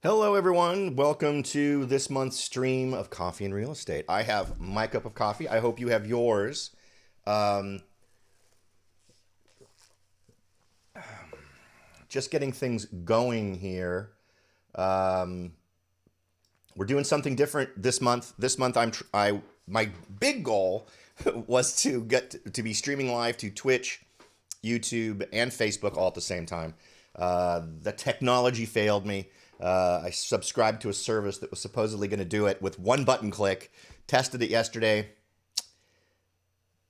Hello, everyone. Welcome to this month's stream of Coffee and Real Estate. I have my cup of coffee. I hope you have yours. Um, just getting things going here. Um, we're doing something different this month. This month, my big goal was to get to be streaming live to Twitch, YouTube, and Facebook all at the same time. The technology failed me. I subscribed to a service that was supposedly going to do it with one button click. Tested it yesterday.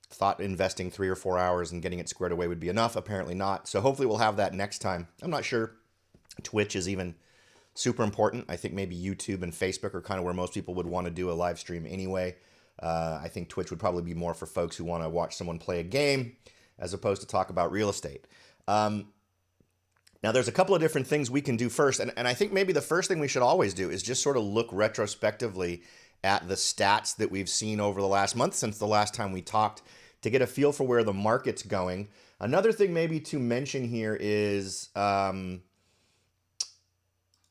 Thought investing 3 or 4 hours and getting it squared away would be enough. Apparently not. So hopefully we'll have that next time. I'm not sure Twitch is even super important. I think maybe YouTube and Facebook are kind of where most people would want to do a live stream anyway. I think Twitch would probably be more for folks who want to watch someone play a game as opposed to talk about real estate. Now, there's a couple of different things we can do first, and I think maybe the first thing we should always do is just sort of look retrospectively at the stats that we've seen over the last month since the last time we talked to get a feel for where the market's going. Another thing maybe to mention here is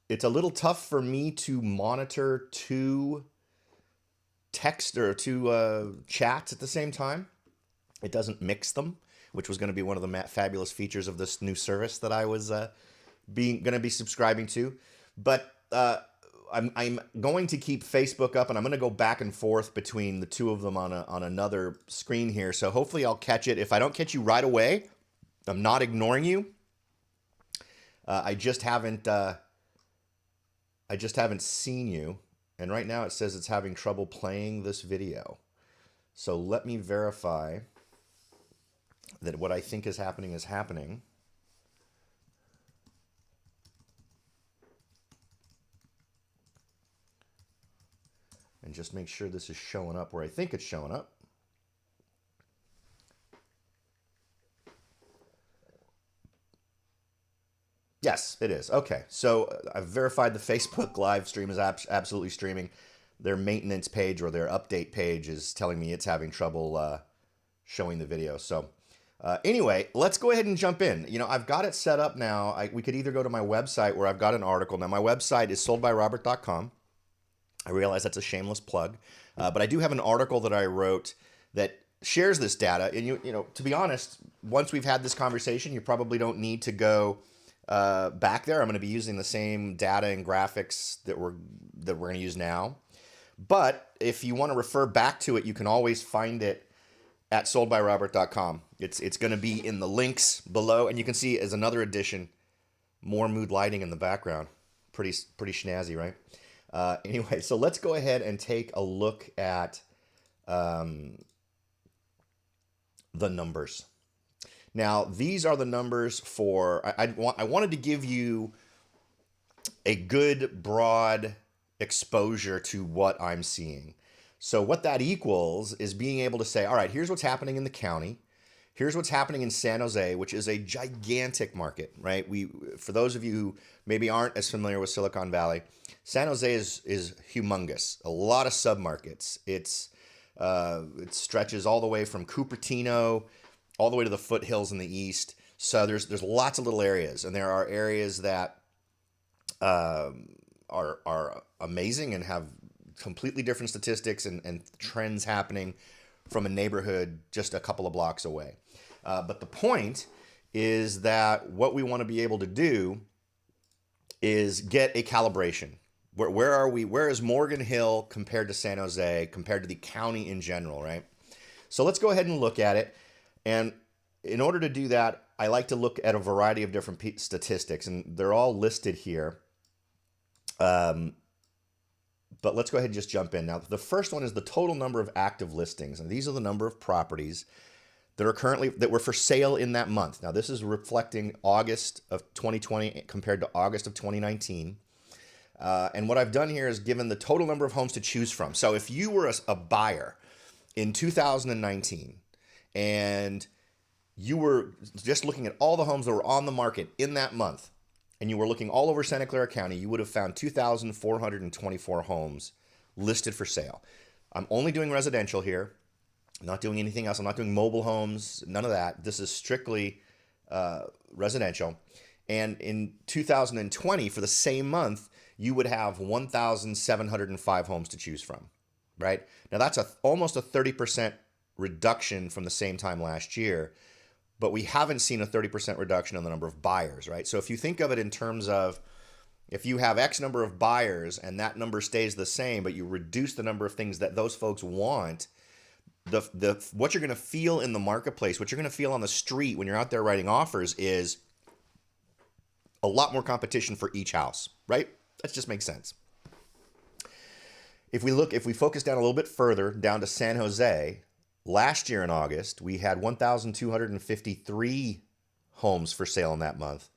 it's a little tough for me to monitor two text or two chats at the same time. It doesn't mix them, which was going to be one of the fabulous features of this new service that I was going to be subscribing to. But I'm going to keep Facebook up, and I'm going to go back and forth between the two of them on another screen here. So hopefully I'll catch it. If I don't catch you right away, I'm not ignoring you. I just haven't seen you, and right now it says it's having trouble playing this video. So let me verify that what I think is happening is happening. And just make sure this is showing up where I think it's showing up. Yes, it is. Okay, so I've verified the Facebook live stream is absolutely streaming. Their maintenance page or their update page is telling me it's having trouble showing the video. So anyway, let's go ahead and jump in. I've got it set up now. We could either go to my website where I've got an article. Now, my website is soldbyrobert.com. I realize that's a shameless plug, but I do have an article that I wrote that shares this data. And to be honest, once we've had this conversation, you probably don't need to go back there. I'm going to be using the same data and graphics that we're going to use now. But if you want to refer back to it, you can always find it at soldbyrobert.com. It's going to be in the links below, and you can see as another addition, more mood lighting in the background. Pretty snazzy, right? Anyway, so let's go ahead and take a look at the numbers. Now, these are the numbers for, I wanted to give you a good broad exposure to what I'm seeing. So what that equals is being able to say, all right, here's what's happening in the county. Here's what's happening in San Jose, which is a gigantic market, right? For those of you who maybe aren't as familiar with Silicon Valley, San Jose is humongous. A lot of submarkets. It stretches all the way from Cupertino all the way to the foothills in the east. So there's lots of little areas, and there are areas that are amazing and have completely different statistics and trends happening from a neighborhood just a couple of blocks away. But the point is that what we want to be able to do is get a calibration. Where are we? Where is Morgan Hill compared to San Jose, compared to the county in general, right? So let's go ahead and look at it. And in order to do that, I like to look at a variety of different statistics, and they're all listed here. But let's go ahead and just jump in. Now, the first one is the total number of active listings. And these are the number of properties that were for sale in that month. Now, this is reflecting August of 2020 compared to August of 2019. And what I've done here is given the total number of homes to choose from. So if you were a buyer in 2019 and you were just looking at all the homes that were on the market in that month, and you were looking all over Santa Clara County, you would have found 2,424 homes listed for sale. I'm only doing residential here. I'm not doing anything else. I'm not doing mobile homes, none of that. This is strictly residential. And in 2020, for the same month, you would have 1,705 homes to choose from, right? Now that's almost a 30% reduction from the same time last year, but we haven't seen a 30% reduction in the number of buyers, right? So if you think of it in terms of, if you have X number of buyers and that number stays the same, but you reduce the number of things that those folks want, the what you're going to feel in the marketplace, what you're going to feel on the street when you're out there writing offers is a lot more competition for each house, right? That just makes sense. If we focus down a little bit further, down to San Jose, last year in August, we had 1,253 homes for sale in that month.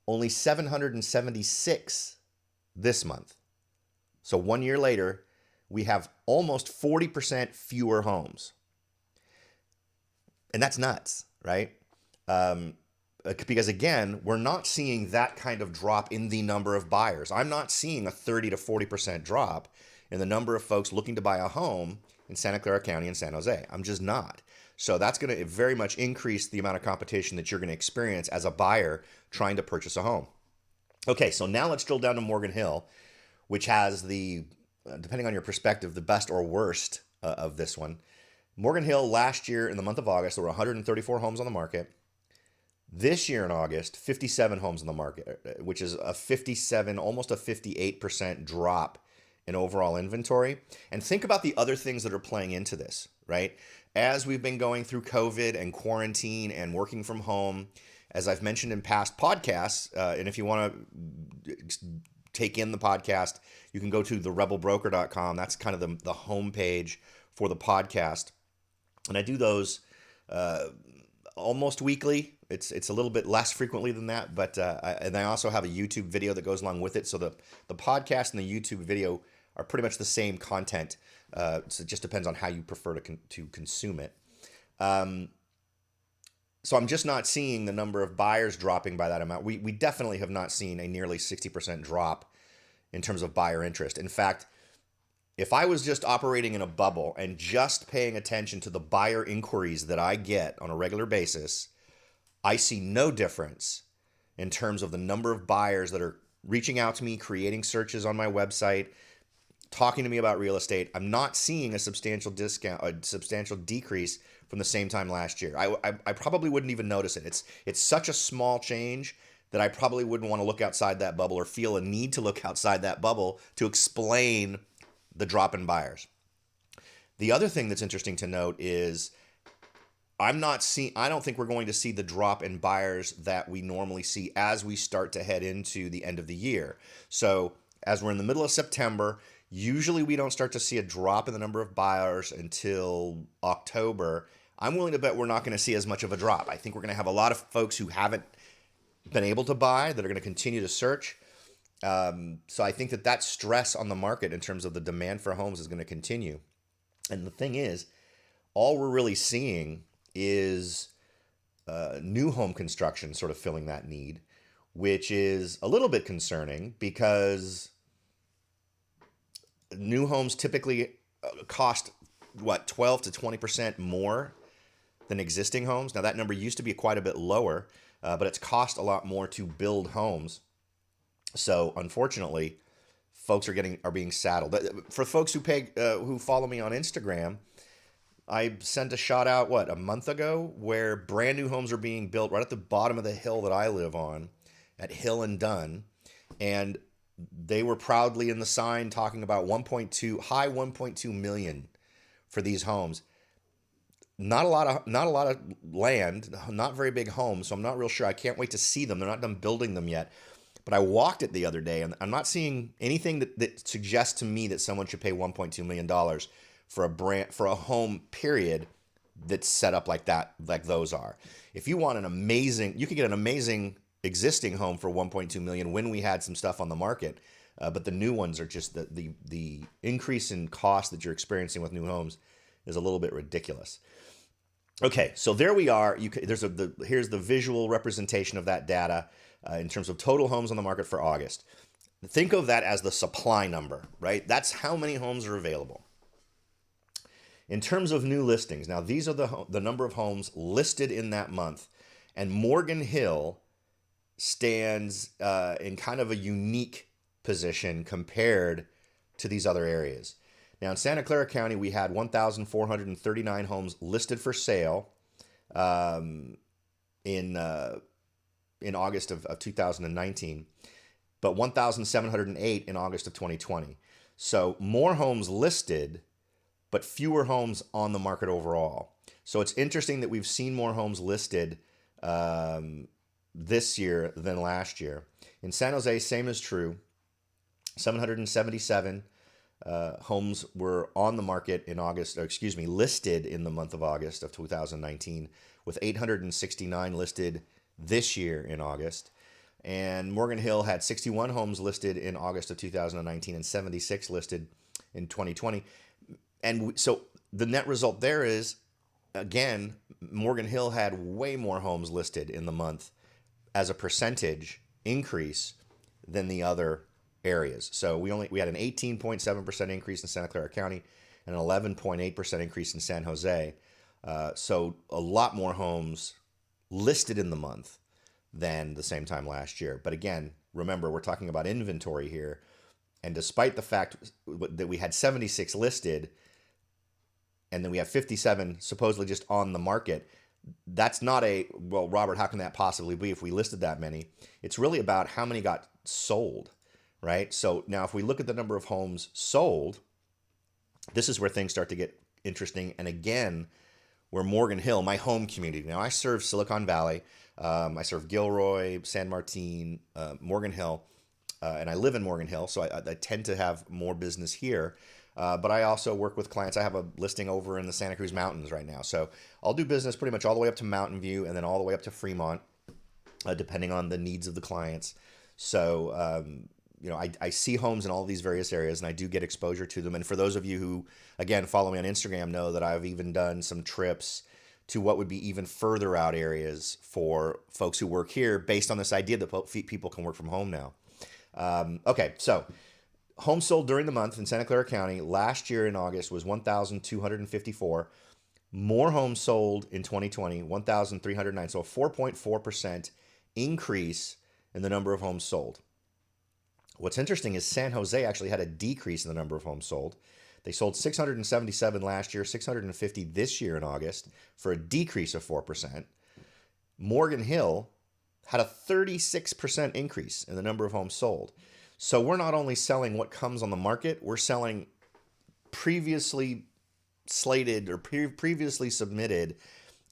Only 776 this month. So 1 year later, we have almost 40% fewer homes. And that's nuts, right? Because again, we're not seeing that kind of drop in the number of buyers. I'm not seeing a 30 to 40% drop in the number of folks looking to buy a home in Santa Clara County and San Jose. I'm just not. So that's going to very much increase the amount of competition that you're going to experience as a buyer trying to purchase a home. Okay, so now let's drill down to Morgan Hill, which has the, depending on your perspective, the best or worst of this one. Morgan Hill last year in the month of August, there were 134 homes on the market. This year in August, 57 homes on the market, which is a 57, almost a 58% drop in overall inventory. And think about the other things that are playing into this, right? As we've been going through COVID and quarantine and working from home, as I've mentioned in past podcasts, and if you want to take in the podcast, you can go to therebelbroker.com. That's kind of the homepage for the podcast. And I do those almost weekly. It's a little bit less frequently than that, but and I also have a YouTube video that goes along with it. So the podcast and the YouTube video are pretty much the same content. So it just depends on how you prefer to consume it. So I'm just not seeing the number of buyers dropping by that amount. We definitely have not seen a nearly 60% drop in terms of buyer interest. In fact, if I was just operating in a bubble and just paying attention to the buyer inquiries that I get on a regular basis, I see no difference in terms of the number of buyers that are reaching out to me, creating searches on my website, talking to me about real estate. I'm not seeing a substantial decrease from the same time last year. I probably wouldn't even notice it. It's such a small change that I probably wouldn't want to look outside that bubble or feel a need to look outside that bubble to explain the drop in buyers. The other thing that's interesting to note is I don't think we're going to see the drop in buyers that we normally see as we start to head into the end of the year. So as we're in the middle of September, usually we don't start to see a drop in the number of buyers until October. I'm willing to bet we're not going to see as much of a drop. I think we're going to have a lot of folks who haven't been able to buy that are going to continue to search. So I think that stress on the market in terms of the demand for homes is going to continue. And the thing is, all we're really seeing is new home construction sort of filling that need, which is a little bit concerning because new homes typically cost, 12 to 20% more than existing homes. Now that number used to be quite a bit lower, but it's cost a lot more to build homes. So unfortunately, folks are being saddled. For folks who follow me on Instagram, I sent a shot out, a month ago, where brand new homes are being built right at the bottom of the hill that I live on, at Hill and Dunn, and they were proudly in the sign talking about high 1.2 million for these homes. Not a lot of land, not very big homes, so I'm not real sure. I can't wait to see them. They're not done building them yet. But I walked it the other day, and I'm not seeing anything that suggests to me that someone should pay $1.2 million for a home, period, that's set up like that, like those are. If you want you could get an amazing existing home for $1.2 million when we had some stuff on the market. But the new ones are just the increase in cost that you're experiencing with new homes is a little bit ridiculous. Okay, so there we are. Here's the visual representation of that data in terms of total homes on the market for August. Think of that as the supply number, right? That's how many homes are available. In terms of new listings, now these are the number of homes listed in that month, and Morgan Hill stands in kind of a unique position compared to these other areas. Now, in Santa Clara County, we had 1,439 homes listed for sale um, in August of 2019, but 1,708 in August of 2020. So more homes listed, but fewer homes on the market overall. So it's interesting that we've seen more homes listed this year than last year. In San Jose, same is true. 777 homes were on the market in August, or excuse me, listed in the month of August of 2019, with 869 listed this year in August. And Morgan Hill had 61 homes listed in August of 2019 and 76 listed in 2020. And so the net result there is, again, Morgan Hill had way more homes listed in the month as a percentage increase than the other areas. So we had an 18.7% increase in Santa Clara County and an 11.8% increase in San Jose. So a lot more homes listed in the month than the same time last year. But again, remember, we're talking about inventory here. And despite the fact that we had 76 listed and then we have 57 supposedly just on the market, that's not well, Robert, how can that possibly be if we listed that many? It's really about how many got sold, right? So now if we look at the number of homes sold, this is where things start to get interesting. And again, where Morgan Hill, my home community, now I serve Silicon Valley, I serve Gilroy, San Martin, Morgan Hill, and I live in Morgan Hill, so I tend to have more business here. But I also work with clients. I have a listing over in the Santa Cruz Mountains right now. So I'll do business pretty much all the way up to Mountain View and then all the way up to Fremont, depending on the needs of the clients. So, I see homes in all these various areas and I do get exposure to them. And for those of you who, again, follow me on Instagram, know that I've even done some trips to what would be even further out areas for folks who work here based on this idea that people can work from home now. Okay, so homes sold during the month in Santa Clara County last year in August was 1,254. More homes sold in 2020, 1,309. So a 4.4% increase in the number of homes sold. What's interesting is San Jose actually had a decrease in the number of homes sold. They sold 677 last year, 650 this year in August, for a decrease of 4%. Morgan Hill had a 36% increase in the number of homes sold. So we're not only selling what comes on the market, we're selling previously slated or previously submitted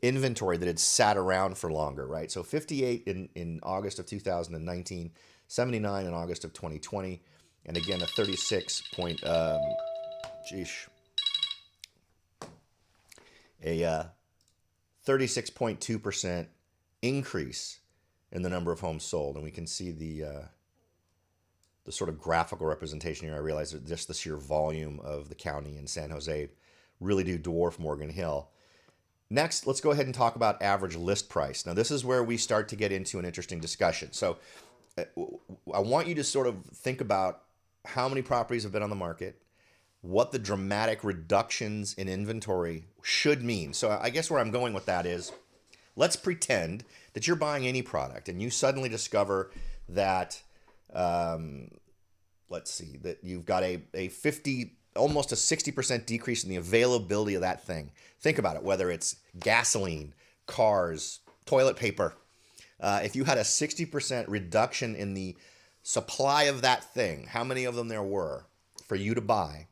inventory that had sat around for longer, right? So 58 in August of 2019, 79 in August of 2020, and again a 36.2% increase in the number of homes sold. And we can see the sort of graphical representation here. I realize that just the sheer volume of the county and San Jose really do dwarf Morgan Hill. Next, let's go ahead and talk about average list price. Now, this is where we start to get into an interesting discussion. So I want you to sort of think about how many properties have been on the market, what the dramatic reductions in inventory should mean. So I guess where I'm going with that is, let's pretend that you're buying any product and you suddenly discover that, that you've got a 50, almost a 60% decrease in the availability of that thing. Think about it, whether it's gasoline, cars, toilet paper. If you had a 60% reduction in the supply of that thing, how many of them there were for you to buy,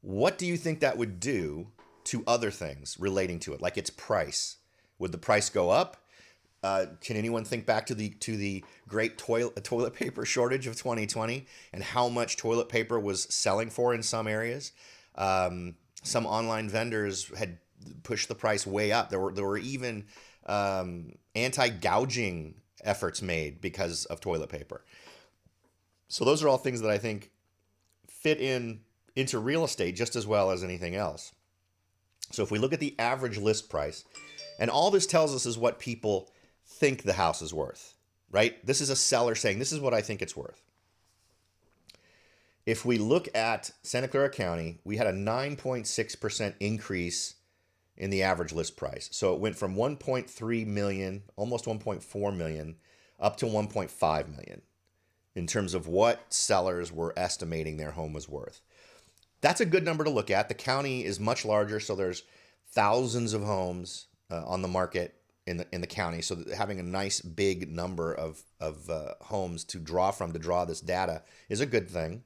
what do you think that would do to other things relating to it, like its price? Would the price go up? Can anyone think back to the great toilet paper shortage of 2020 and how much toilet paper was selling for in some areas? Some online vendors had pushed the price way up. There were even anti-gouging efforts made because of toilet paper. So those are all things that I think fit into real estate just as well as anything else. So if we look at the average list price, and all this tells us is what people think the house is worth, right? This is a seller saying, this is what I think it's worth. If we look at Santa Clara County, we had a 9.6% increase in the average list price. So it went from 1.3 million, almost 1.4 million, up to 1.5 million. in terms of what sellers were estimating their home was worth. That's a good number to look at. The county is much larger, so there's thousands of homes on the market in the county. So having a nice big number of homes to draw from to draw this data is a good thing.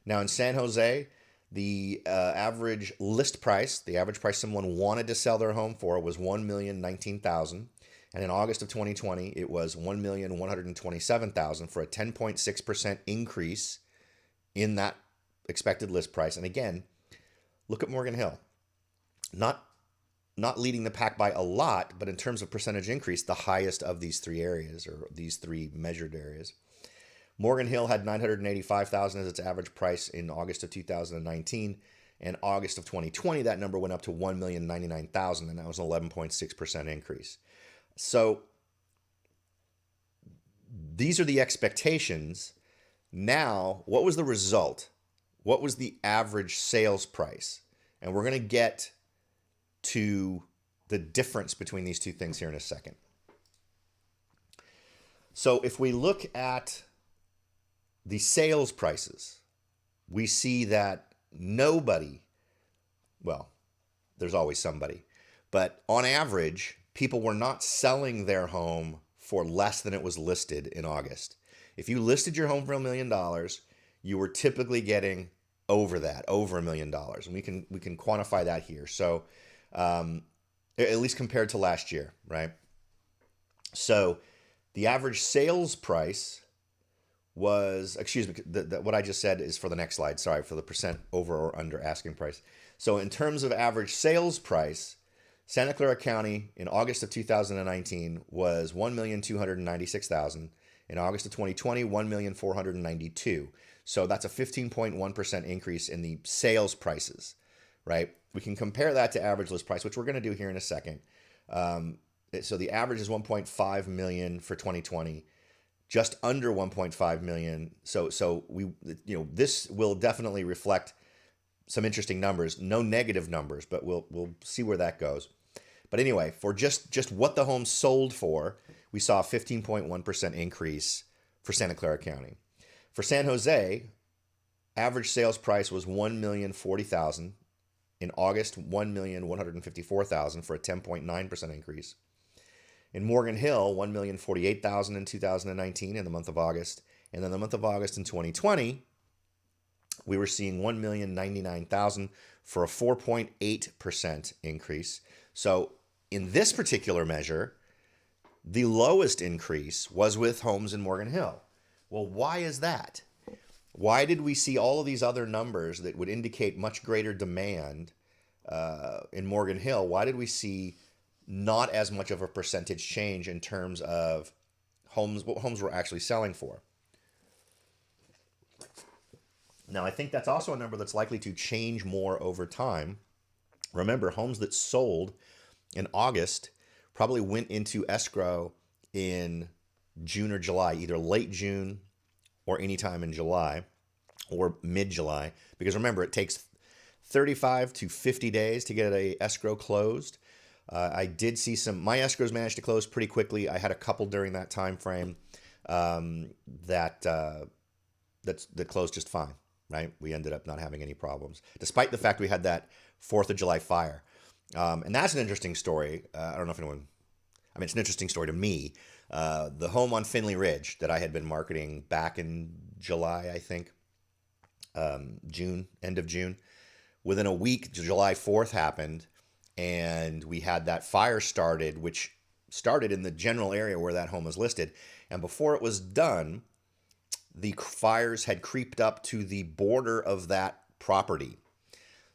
Now in San Jose, the average list price, the average price someone wanted to sell their home for was $1,019,000. And in August of 2020, it was $1,127,000 for a 10.6% increase in that expected list price. And again, look at Morgan Hill. Not leading the pack by a lot, but in terms of percentage increase, the highest of these three areas, or these three measured areas. Morgan Hill had $985,000 as its average price in August of 2019. In August of 2020, that number went up to $1,099,000, and that was an 11.6% increase. So these are the expectations. Now, what was the result? What was the average sales price? And we're going to get to the difference between these two things here in a second. So if we look at the sales prices, we see that nobody, well, there's always somebody, but on average, people were not selling their home for less than it was listed in August. If you listed your home for $1 million, you were typically getting over that, over $1 million. And we can quantify that here. So at least compared to last year, right? So the average sales price was, excuse me, what I just said is for the next slide. Sorry, for the percent over or under asking price. So in terms of average sales price, Santa Clara County in August of 2019 was $1,296,000. In August of 2020, $1,492,000. So that's a 15.1% increase in the sales prices, right? We can compare that to average list price, which we're going to do here in a second. So the average is 1.5 million for 2020, just under 1.5 million. So we, this will definitely reflect some interesting numbers, no negative numbers, but we'll see where that goes. But anyway, for just what the home sold for, we saw a 15.1% increase for Santa Clara County. For San Jose, average sales price was $1,040,000. In August, $1,154,000 for a 10.9% increase. In Morgan Hill, $1,048,000 in 2019 in the month of August. And then the month of August in 2020, we were seeing $1,099,000 for a 4.8% increase. So in this particular measure, the lowest increase was with homes in Morgan Hill. Well, why is that? Why did we see all of these other numbers that would indicate much greater demand in Morgan Hill? Why did we see not as much of a percentage change in terms of what homes were actually selling for? Now, I think that's also a number that's likely to change more over time. Remember, homes that sold in August probably went into escrow in June or July, either late June or anytime in July or mid-July. Because remember, it takes 35 to 50 days to get a escrow closed. I did see my escrows managed to close pretty quickly. I had a couple during that time frame that closed just fine, right? We ended up not having any problems, despite the fact we had that 4th of July fire. And that's an interesting story. I don't know if anyone, it's an interesting story to me. The home on Finley Ridge that I had been marketing back in July, I think, June, end of June. Within a week, July 4th happened, and we had that fire started, which started in the general area where that home was listed. And before it was done, the fires had creeped up to the border of that property.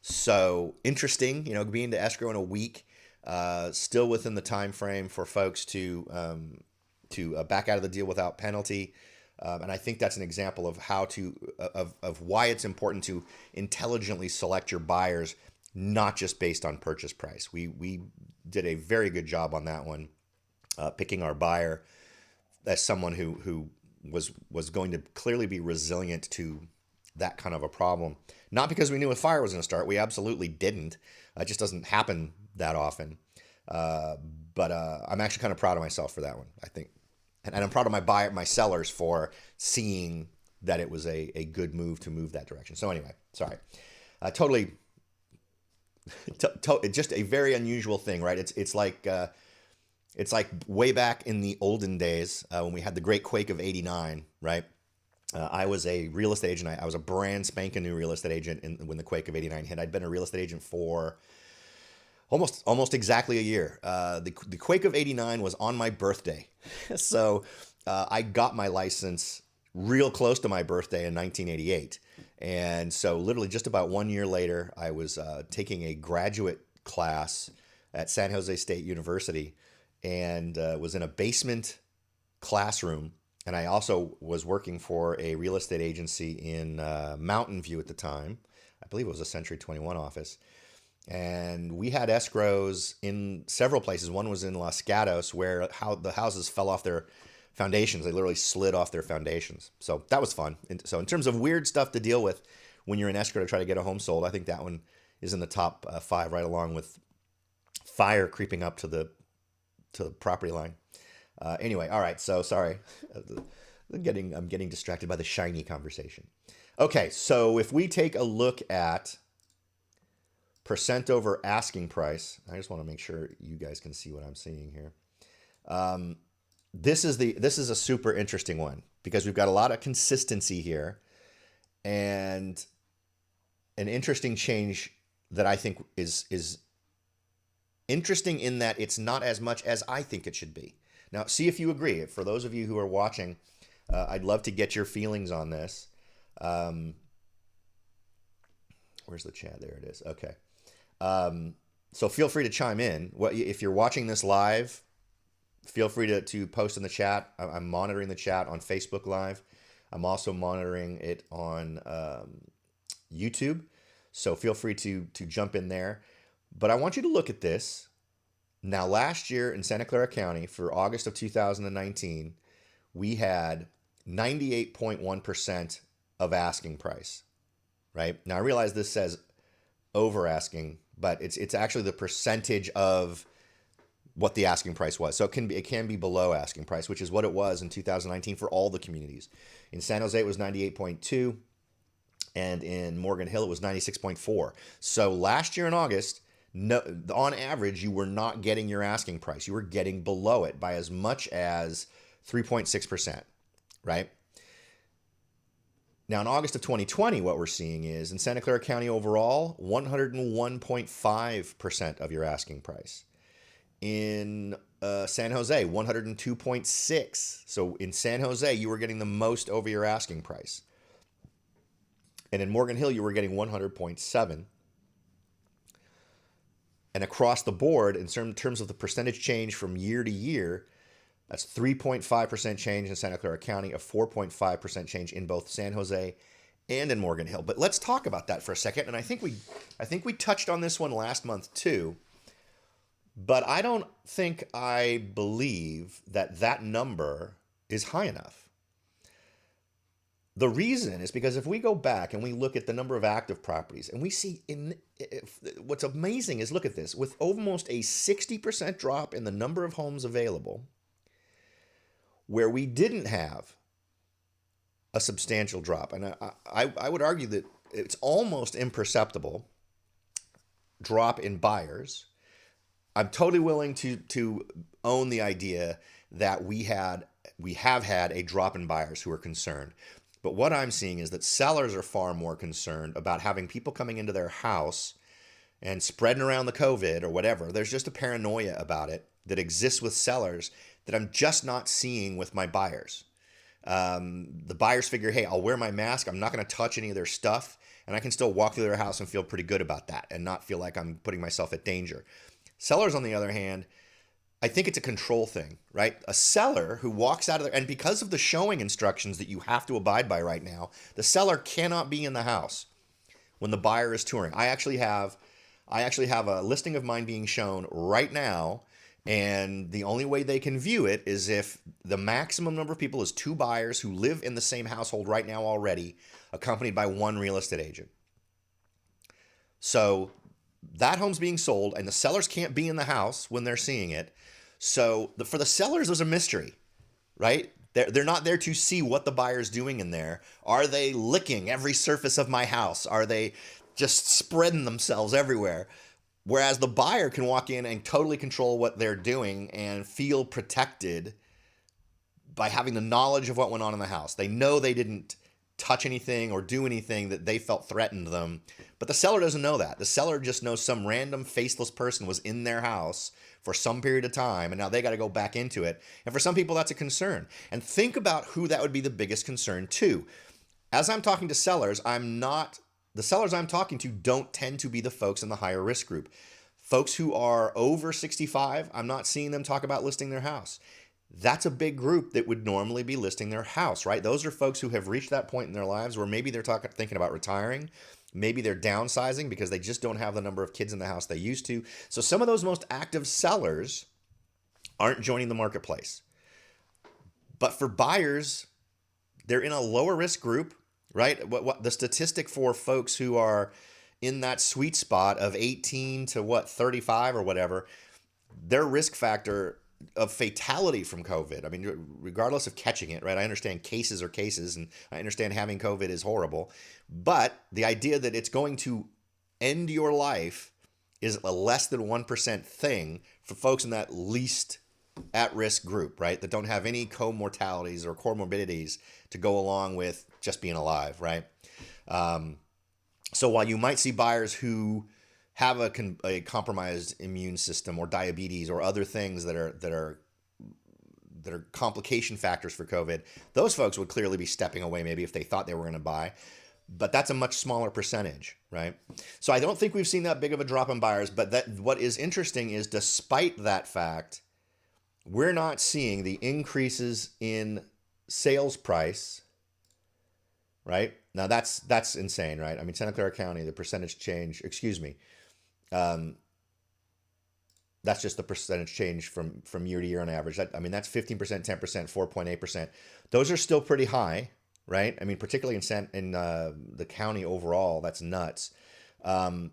So interesting, being to escrow in a week, still within the time frame for folks to back out of the deal without penalty. And I think that's an example of how of why it's important to intelligently select your buyers, not just based on purchase price. We did a very good job on that one, picking our buyer as someone who was going to clearly be resilient to that kind of a problem. Not because we knew a fire was going to start. We absolutely didn't. It just doesn't happen that often. But I'm actually kind of proud of myself for that one. I think And I'm proud of my sellers for seeing that it was a good move to move that direction. So anyway, sorry, totally, just a very unusual thing, right? It's like way back in the olden days when we had the Great Quake of '89, right? I was a real estate agent. I was a brand spanking new real estate agent when the Quake of '89 hit. I'd been a real estate agent for almost exactly a year. The Quake of '89 was on my birthday. So I got my license real close to my birthday in 1988. And so literally just about 1 year later, I was taking a graduate class at San Jose State University and was in a basement classroom. And I also was working for a real estate agency in Mountain View at the time. I believe it was a Century 21 office. And we had escrows in several places. One was in Los Gatos, where the houses fell off their foundations. They literally slid off their foundations. So that was fun. And so in terms of weird stuff to deal with when you're in escrow to try to get a home sold, I think that one is in the top five, right along with fire creeping up to the property line. Anyway, all right. So sorry, I'm getting distracted by the shiny conversation. Okay, so if we take a look at percent over asking price, I just want to make sure you guys can see what I'm seeing here. This is a super interesting one because we've got a lot of consistency here and an interesting change that I think is interesting in that it's not as much as I think it should be. Now, see if you agree. For those of you who are watching, I'd love to get your feelings on this. Where's the chat? There it is. Okay. So feel free to chime in. If you're watching this live, feel free to post in the chat. I'm monitoring the chat on Facebook Live. I'm also monitoring it on YouTube. So feel free to jump in there. But I want you to look at this. Now, last year in Santa Clara County for August of 2019, we had 98.1% of asking price, right? Now, I realize this says over asking, but it's actually the percentage of what the asking price was. So it can be below asking price, which is what it was in 2019 for all the communities. In San Jose, it was 98.2, and in Morgan Hill, it was 96.4. So last year in August, no, on average, you were not getting your asking price. You were getting below it by as much as 3.6%, right? Now, in August of 2020, what we're seeing is in Santa Clara County overall, 101.5% of your asking price. In San Jose, 102.6. So in San Jose, you were getting the most over your asking price. And in Morgan Hill, you were getting 100.7. And across the board, in terms of the percentage change from year to year, that's 3.5% change in Santa Clara County, a 4.5% change in both San Jose and in Morgan Hill. But let's talk about that for a second. And I think we touched on this one last month too. But I don't think I believe that number is high enough. The reason is because if we go back and we look at the number of active properties and we see what's amazing is look at this, with almost a 60% drop in the number of homes available, where we didn't have a substantial drop. And I would argue that it's almost imperceptible drop in buyers. I'm totally willing to own the idea that we have had a drop in buyers who are concerned. But what I'm seeing is that sellers are far more concerned about having people coming into their house and spreading around the COVID or whatever. There's just a paranoia about it that exists with sellers that I'm just not seeing with my buyers. The buyers figure, hey, I'll wear my mask. I'm not going to touch any of their stuff. And I can still walk through their house and feel pretty good about that and not feel like I'm putting myself at danger. Sellers, on the other hand, I think it's a control thing, right? A seller who walks out of there, and because of the showing instructions that you have to abide by right now, the seller cannot be in the house when the buyer is touring. I actually have a listing of mine being shown right now, and the only way they can view it is if the maximum number of people is 2 buyers who live in the same household right now already, accompanied by 1 real estate agent. So that home's being sold, and the sellers can't be in the house when they're seeing it. So for the sellers, there's a mystery, right? They're not there to see what the buyer's doing in there. Are they licking every surface of my house? Are they just spreading themselves everywhere? Whereas the buyer can walk in and totally control what they're doing and feel protected by having the knowledge of what went on in the house. They know they didn't touch anything or do anything that they felt threatened them. But the seller doesn't know that. The seller just knows some random faceless person was in their house for some period of time, and now they got to go back into it. And for some people, that's a concern. And think about who that would be the biggest concern to. As I'm talking to sellers, the sellers I'm talking to don't tend to be the folks in the higher risk group. Folks who are over 65, I'm not seeing them talk about listing their house. That's a big group that would normally be listing their house, right? Those are folks who have reached that point in their lives where maybe they're thinking about retiring. Maybe they're downsizing because they just don't have the number of kids in the house they used to. So some of those most active sellers aren't joining the marketplace. But for buyers, they're in a lower risk group, right? What the statistic for folks who are in that sweet spot of 18 to 35 or whatever, their risk factor of fatality from COVID. I mean, regardless of catching it, right? I understand cases are cases, and I understand having COVID is horrible. But the idea that it's going to end your life is a less than 1% thing for folks in that least at-risk group, right? That don't have any comortalities or comorbidities to go along with just being alive, right? So while you might see buyers who have a compromised immune system or diabetes or other things that are complication factors for COVID, those folks would clearly be stepping away maybe if they thought they were going to buy. But that's a much smaller percentage, right? So I don't think we've seen that big of a drop in buyers. But what is interesting is despite that fact, we're not seeing the increases in sales price, right? Now that's insane, right? I mean, Santa Clara County, the percentage change, excuse me, that's just the percentage change from year to year on average. That's 15%, 10%, 4.8%. Those are still pretty high, right? I mean, particularly in the county overall, that's nuts. But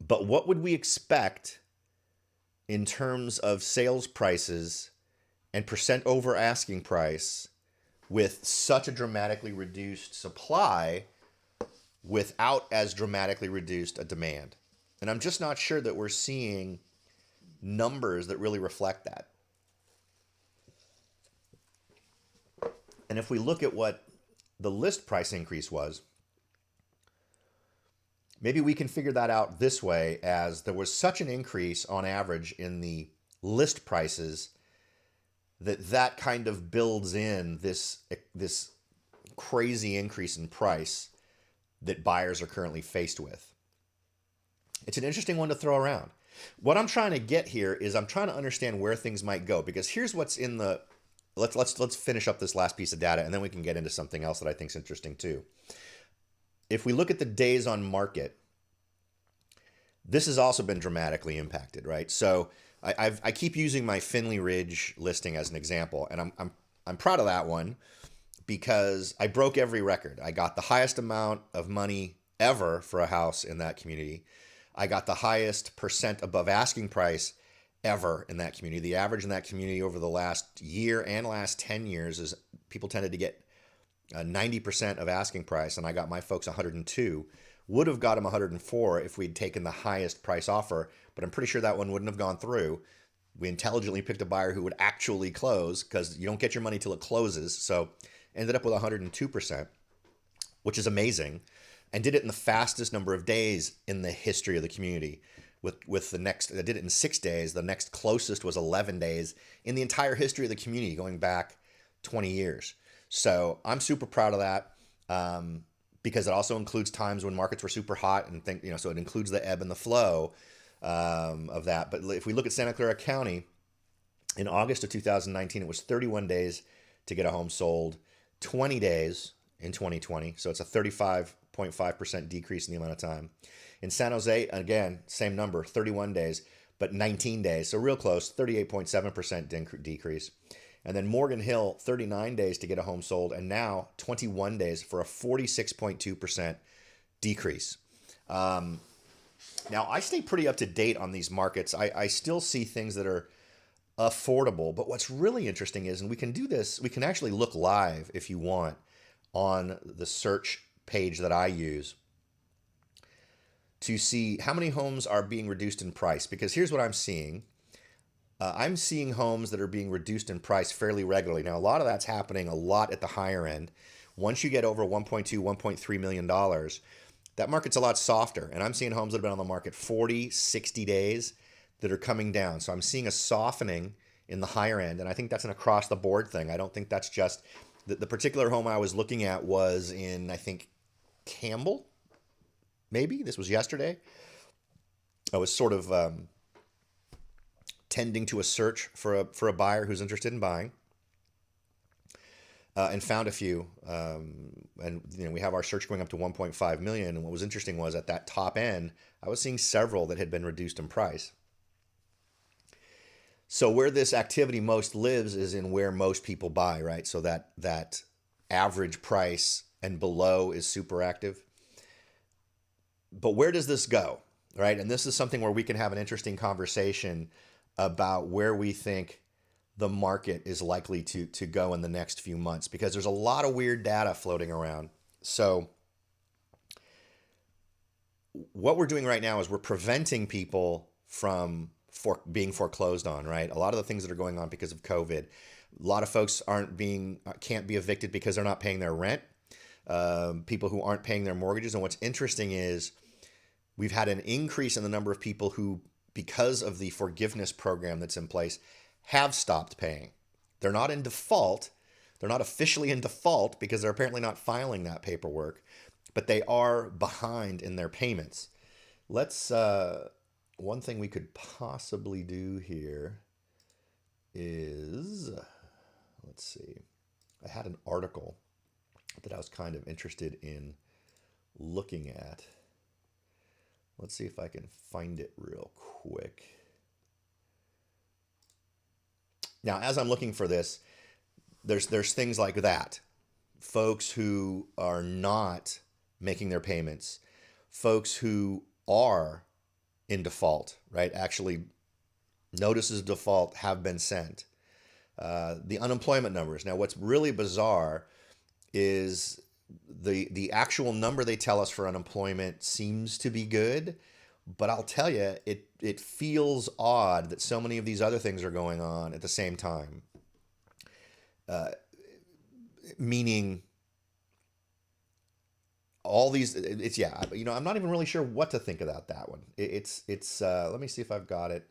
what would we expect in terms of sales prices and percent over asking price with such a dramatically reduced supply without as dramatically reduced a demand? And I'm just not sure that we're seeing numbers that really reflect that. And if we look at what the list price increase was, maybe we can figure that out this way, as there was such an increase on average in the list prices that kind of builds in this crazy increase in price that buyers are currently faced with. It's an interesting one to throw around. What I'm trying to get here is I'm trying to understand where things might go, because here's what's in the let's finish up this last piece of data, and then we can get into something else that I think is interesting too. If we look at the days on market, this has also been dramatically impacted, right? So I keep using my Finley Ridge listing as an example, and I'm proud of that one because I broke every record. I got the highest amount of money ever for a house in that community. I got the highest percent above asking price ever in that community. The average in that community over the last year and last 10 years is people tended to get 90% of asking price, and I got my folks 102. Would have got them 104 if we'd taken the highest price offer, but I'm pretty sure that one wouldn't have gone through. We intelligently picked a buyer who would actually close, because you don't get your money till it closes. So ended up with 102%, which is amazing, and did it in the fastest number of days in the history of the community. With the next, I did it in 6 days. The next closest was 11 days in the entire history of the community, going back 20 years. So I'm super proud of that, because it also includes times when markets were super hot and so it includes the ebb and the flow of that. But if we look at Santa Clara County, in August of 2019, it was 31 days to get a home sold, 20 days in 2020. So it's a 35.5% decrease in the amount of time. In San Jose, again, same number, 31 days, but 19 days. So real close, 38.7% decrease. And then Morgan Hill, 39 days to get a home sold, and now 21 days for a 46.2% decrease. Now, I stay pretty up to date on these markets. I still see things that are affordable. But what's really interesting is, and we can do this, we can actually look live if you want on the search page that I use to see how many homes are being reduced in price. Because here's what I'm seeing. I'm seeing homes that are being reduced in price fairly regularly. Now, a lot of that's happening a lot at the higher end. Once you get over 1.2, $1.3 million, that market's a lot softer. And I'm seeing homes that have been on the market 40, 60 days that are coming down. So I'm seeing a softening in the higher end. And I think that's an across the board thing. I don't think that's just the particular home I was looking at was in, I think, Campbell, maybe. This was yesterday. I was sort of tending to a search for a buyer who's interested in buying, and found a few. And we have our search going up to 1.5 million. And what was interesting was at that top end, I was seeing several that had been reduced in price. So where this activity most lives is in where most people buy, right? So that average price and below is super active. But where does this go, right? And this is something where we can have an interesting conversation about where we think the market is likely to go in the next few months, because there's a lot of weird data floating around. So what we're doing right now is we're preventing people from being foreclosed on, right? A lot of the things that are going on because of COVID. A lot of folks can't be evicted because they're not paying their rent. People who aren't paying their mortgages. And what's interesting is we've had an increase in the number of people who, because of the forgiveness program that's in place, have stopped paying. They're not in default. They're not officially in default because they're apparently not filing that paperwork, but they are behind in their payments. One thing we could possibly do here is, let's see, I had an article that I was kind of interested in looking at. Let's see if I can find it real quick. Now, as I'm looking for this, there's things like that. Folks who are not making their payments, folks who are in default, right? Actually, notices of default have been sent. The unemployment numbers. Now, what's really bizarre is the actual number they tell us for unemployment seems to be good, but I'll tell you, it feels odd that so many of these other things are going on at the same time. Meaning all these, I'm not even really sure what to think about that one. Let me see if I've got it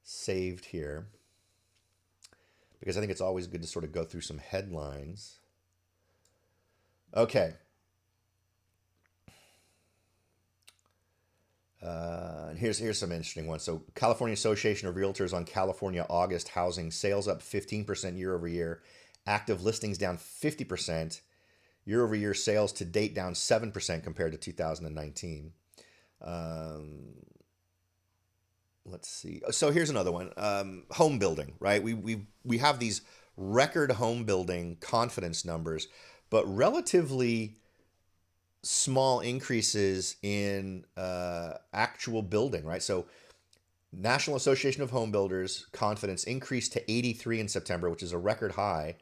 saved here, because I think it's always good to sort of go through some headlines. Okay. Here's some interesting ones. So California Association of Realtors on California August housing sales up 15% year over year. Active listings down 50%. Year over year sales to date down 7% compared to 2019. Let's see. So here's another one. Home building, right? We have these record home building confidence numbers, but relatively small increases in actual building, right? So National Association of Home Builders confidence increased to 83 in September, which is a record high,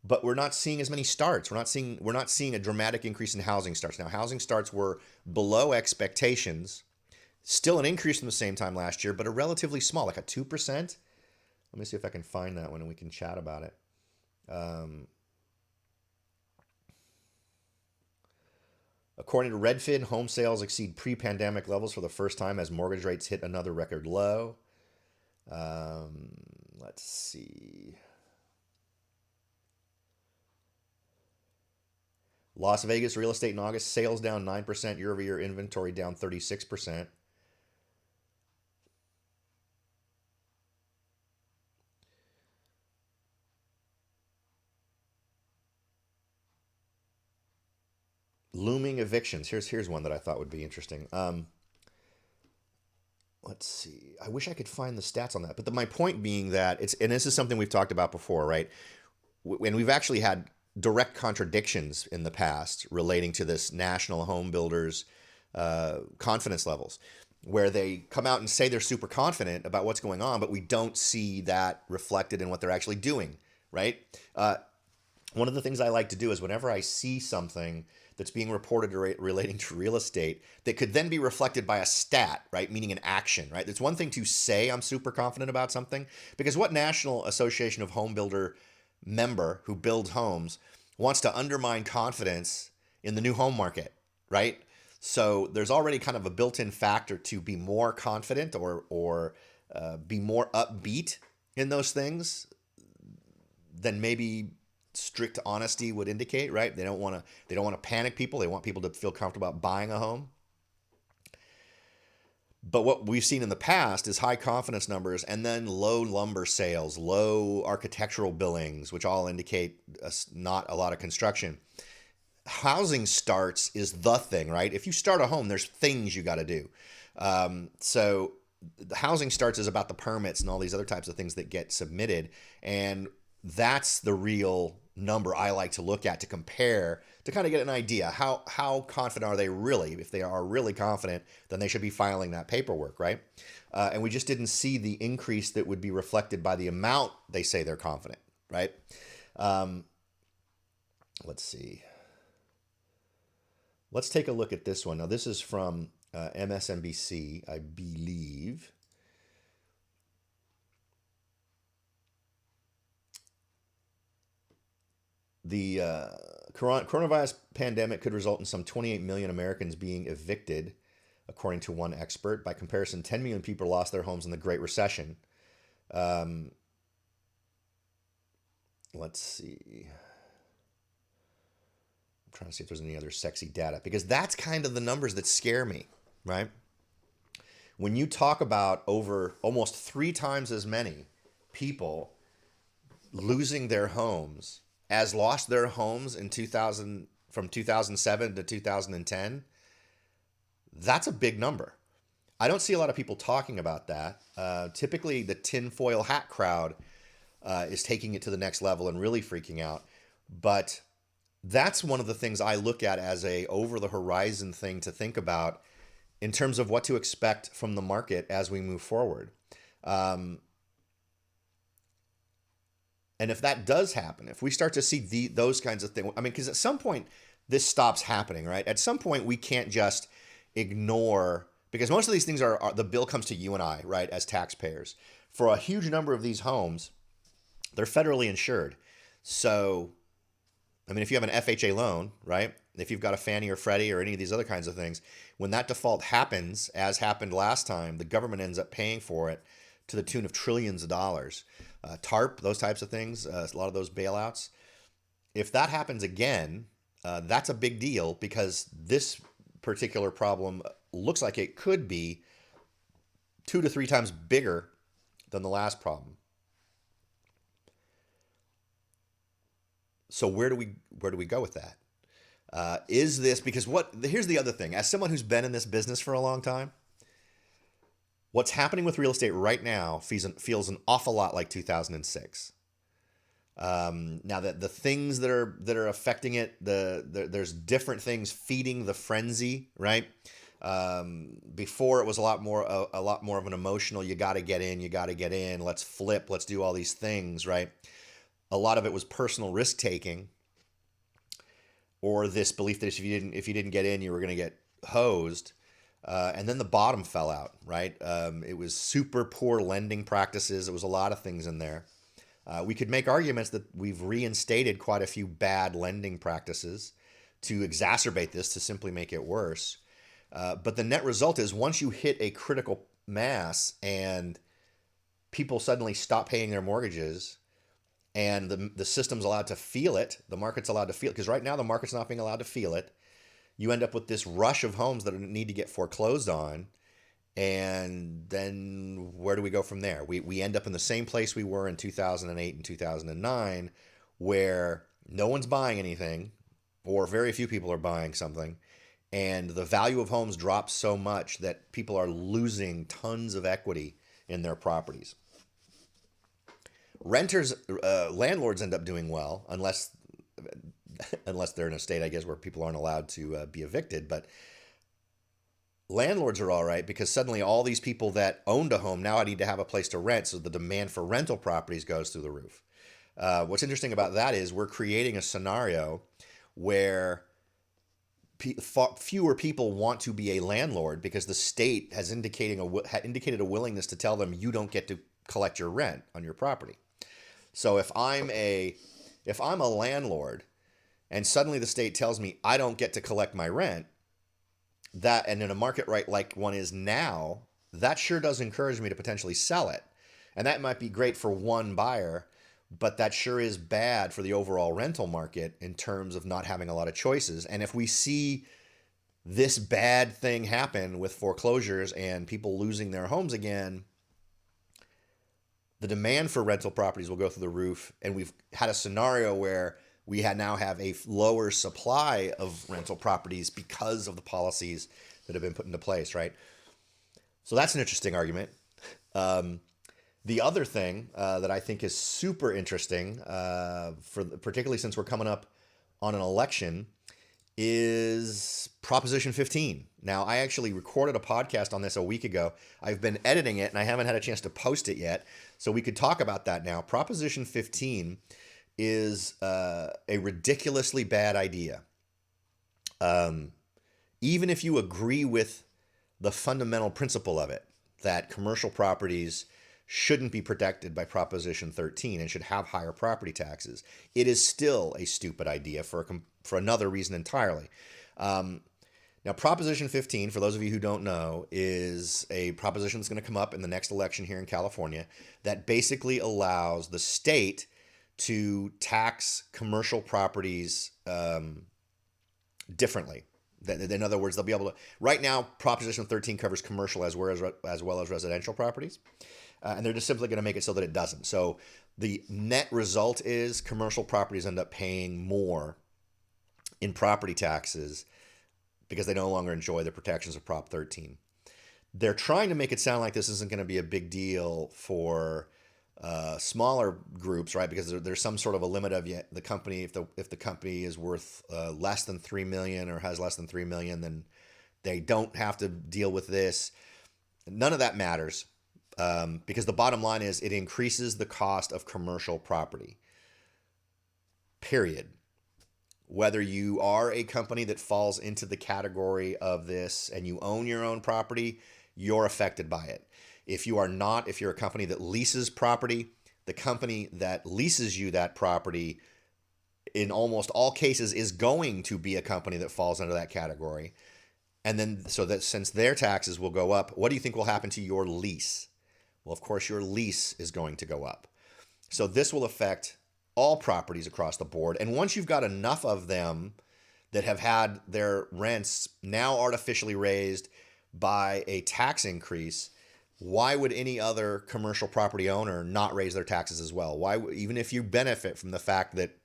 but we're not seeing as many starts. We're not seeing a dramatic increase in housing starts. Now, housing starts were below expectations, still an increase from the same time last year, but a relatively small, like a 2%. Let me see if I can find that one and we can chat about it. According to Redfin, home sales exceed pre-pandemic levels for the first time as mortgage rates hit another record low. Let's see. Las Vegas real estate in August, sales down 9%, year over year inventory down 36%. Looming evictions. Here's one that I thought would be interesting. Let's see. I wish I could find the stats on that. But my point being that and this is something we've talked about before, right? When we've actually had direct contradictions in the past relating to this national home builders confidence levels. where they come out and say they're super confident about what's going on, but we don't see that reflected in what they're actually doing, right? One of the things I like to do is whenever I see something that's being reported relating to real estate that could then be reflected by a stat, right? Meaning an action, right? It's one thing to say I'm super confident about something, because what National Association of Home Builder member who builds homes wants to undermine confidence in the new home market, right? So there's already kind of a built-in factor to be more confident or be more upbeat in those things than maybe strict honesty would indicate, right? They don't want to panic people. They want people to feel comfortable about buying a home. But what we've seen in the past is high confidence numbers and then low lumber sales, low architectural billings, which all indicate not a lot of construction. Housing starts is the thing, right? If you start a home, there's things you got to do. So the housing starts is about the permits and all these other types of things that get submitted. And that's the real number I like to look at to compare, to kind of get an idea. How confident are they really? If they are really confident, then they should be filing that paperwork, right? And we just didn't see the increase that would be reflected by the amount they say they're confident, right? Let's see. Let's take a look at this one. Now, this is from MSNBC, I believe. The coronavirus pandemic could result in some 28 million Americans being evicted, according to one expert. By comparison, 10 million people lost their homes in the Great Recession. Let's see. I'm trying to see if there's any other sexy data, because that's kind of the numbers that scare me, right? When you talk about over almost 3 times as many people losing their homes as lost their homes in 2000, from 2007 to 2010, that's a big number. I don't see a lot of people talking about that. Typically, the tinfoil hat crowd is taking it to the next level and really freaking out. But that's one of the things I look at as a over the horizon thing to think about in terms of what to expect from the market as we move forward. And if that does happen, if we start to see those kinds of things, I mean, because at some point this stops happening, right? At some point we can't just ignore, because most of these things are the bill comes to you and I, right, as taxpayers. For a huge number of these homes, they're federally insured. So, I mean, if you have an FHA loan, right, if you've got a Fannie or Freddie or any of these other kinds of things, when that default happens, as happened last time, the government ends up paying for it to the tune of trillions of dollars. TARP, those types of things, a lot of those bailouts. If that happens again, that's a big deal, because this particular problem looks like it could be 2 to 3 times bigger than the last problem. So where do we go with that? Is this because here's the other thing. As someone who's been in this business for a long time, what's happening with real estate right now feels an awful lot like 2006. Now that the things that are affecting it, there's different things feeding the frenzy, right? Before it was a lot more of an emotional, you got to get in, let's flip, let's do all these things, right? A lot of it was personal risk taking, or this belief that if you didn't get in, you were going to get hosed. And then the bottom fell out, right? It was super poor lending practices. It was a lot of things in there. We could make arguments that we've reinstated quite a few bad lending practices to exacerbate this, to simply make it worse. But the net result is, once you hit a critical mass and people suddenly stop paying their mortgages, and the system's allowed to feel it, the market's allowed to feel it, because right now the market's not being allowed to feel it, you end up with this rush of homes that need to get foreclosed on. And then where do we go from there? We end up in the same place we were in 2008 and 2009, where no one's buying anything, or very few people are buying something. And the value of homes drops so much that people are losing tons of equity in their properties. Renters, landlords end up doing well, unless they're in a state, I guess, where people aren't allowed to be evicted. But landlords are all right because suddenly all these people that owned a home now need to have a place to rent. So the demand for rental properties goes through the roof. What's interesting about that is we're creating a scenario where fewer people want to be a landlord because the state has indicated a willingness to tell them you don't get to collect your rent on your property. So if I'm a landlord and suddenly the state tells me I don't get to collect my rent, that and in a market right like one is now, that sure does encourage me to potentially sell it. And that might be great for one buyer, but that sure is bad for the overall rental market in terms of not having a lot of choices. And if we see this bad thing happen with foreclosures and people losing their homes again, the demand for rental properties will go through the roof. And we've had a scenario where we now have a lower supply of rental properties because of the policies that have been put into place, right? So that's an interesting argument. The other thing that I think is super interesting, particularly since we're coming up on an election, is Proposition 15. Now, I actually recorded a podcast on this a week ago. I've been editing it and I haven't had a chance to post it yet, so we could talk about that now. Proposition 15 is a ridiculously bad idea. Even if you agree with the fundamental principle of it, that commercial properties shouldn't be protected by Proposition 13 and should have higher property taxes, it is still a stupid idea for another reason entirely. Now, Proposition 15, for those of you who don't know, is a proposition that's going to come up in the next election here in California that basically allows the state to tax commercial properties differently. In other words, they'll be able to. Right now, Proposition 13 covers commercial as well as residential properties, and they're just simply going to make it so that it doesn't. So the net result is commercial properties end up paying more in property taxes because they no longer enjoy the protections of Prop 13. They're trying to make it sound like this isn't going to be a big deal for smaller groups, right? Because there's some sort of a limit of the company. If the company is worth less than $3 million or has less than $3 million, then they don't have to deal with this. None of that matters because the bottom line is it increases the cost of commercial property. Period. Whether you are a company that falls into the category of this and you own your own property, you're affected by it. If you are not, if you're a company that leases property, the company that leases you that property in almost all cases is going to be a company that falls under that category. And then, so that since their taxes will go up, what do you think will happen to your lease? Well, of course, your lease is going to go up. So this will affect all properties across the board. And once you've got enough of them that have had their rents now artificially raised by a tax increase, why would any other commercial property owner not raise their taxes as well? Why, even if you benefit from the fact that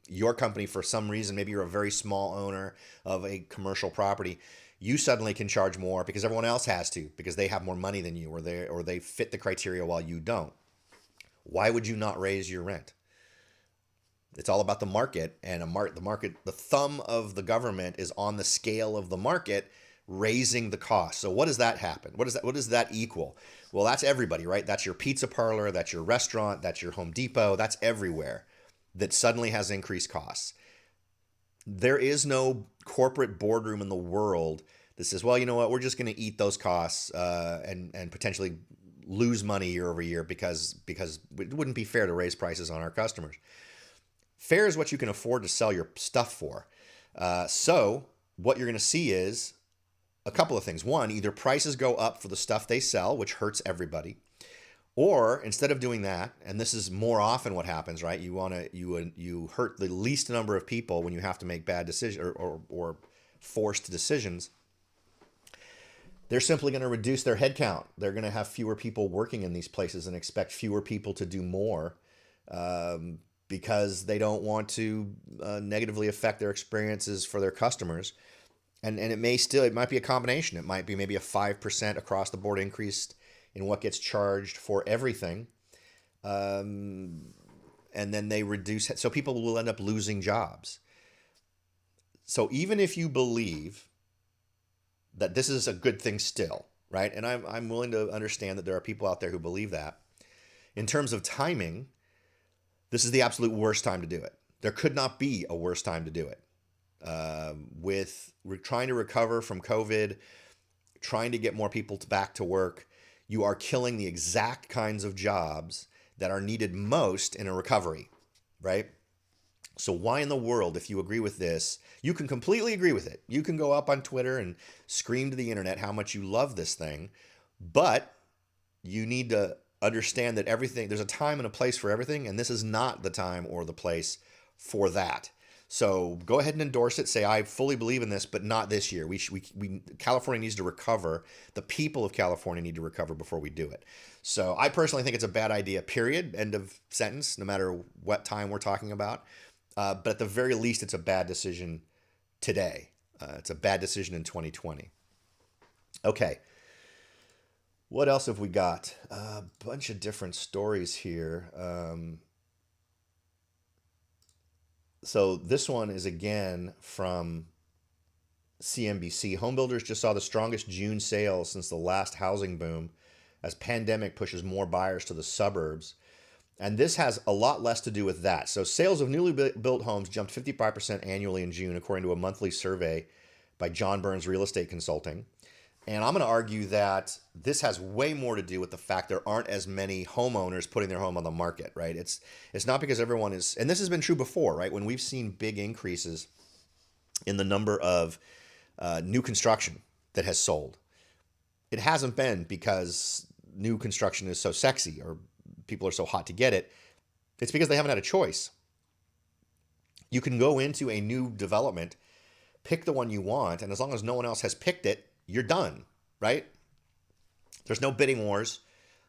your company, for some reason, maybe you're a very small owner of a commercial property, you suddenly can charge more because everyone else has to, because they have more money than you, or they fit the criteria while you don't. Why would you not raise your rent? It's all about the market, and the thumb of the government is on the scale of the market, raising the cost. So what does that happen? What does that equal? Well, that's everybody, right? That's your pizza parlor, that's your restaurant, that's your Home Depot, that's everywhere that suddenly has increased costs. There is no corporate boardroom in the world that says, well, you know what, we're just going to eat those costs and potentially lose money year over year because it wouldn't be fair to raise prices on our customers. Fair is what you can afford to sell your stuff for. So what you're going to see is a couple of things. One, either prices go up for the stuff they sell, which hurts everybody, or instead of doing that, and this is more often what happens, right? You hurt the least number of people when you have to make bad decisions or forced decisions. They're simply going to reduce their headcount. They're going to have fewer people working in these places and expect fewer people to do more because they don't want to negatively affect their experiences for their customers. And it might be a combination. It might be maybe a 5% across the board increase in what gets charged for everything. And then they reduce it. So people will end up losing jobs. So even if you believe that this is a good thing still, right? And I'm willing to understand that there are people out there who believe that. In terms of timing, this is the absolute worst time to do it. There could not be a worse time to do it. We're trying to recover from COVID, trying to get more people back to work, you are killing the exact kinds of jobs that are needed most in a recovery, right? So why in the world, if you agree with this, you can completely agree with it. You can go up on Twitter and scream to the internet how much you love this thing, but you need to understand that there's a time and a place for everything, and this is not the time or the place for that. So go ahead and endorse it. Say, I fully believe in this, but not this year. California needs to recover. The people of California need to recover before we do it. So I personally think it's a bad idea, period. End of sentence, no matter what time we're talking about. But at the very least, it's a bad decision today. It's a bad decision in 2020. Okay. What else have we got? A bunch of different stories here. So this one is again from CNBC. Homebuilders just saw the strongest June sales since the last housing boom as pandemic pushes more buyers to the suburbs. And this has a lot less to do with that. So sales of newly built homes jumped 55% annually in June, according to a monthly survey by John Burns Real Estate Consulting. And I'm going to argue that this has way more to do with the fact there aren't as many homeowners putting their home on the market, right? It's not because everyone is, and this has been true before, right? When we've seen big increases in the number of new construction that has sold, it hasn't been because new construction is so sexy or people are so hot to get it. It's because they haven't had a choice. You can go into a new development, pick the one you want, and as long as no one else has picked it, you're done, right? There's no bidding wars.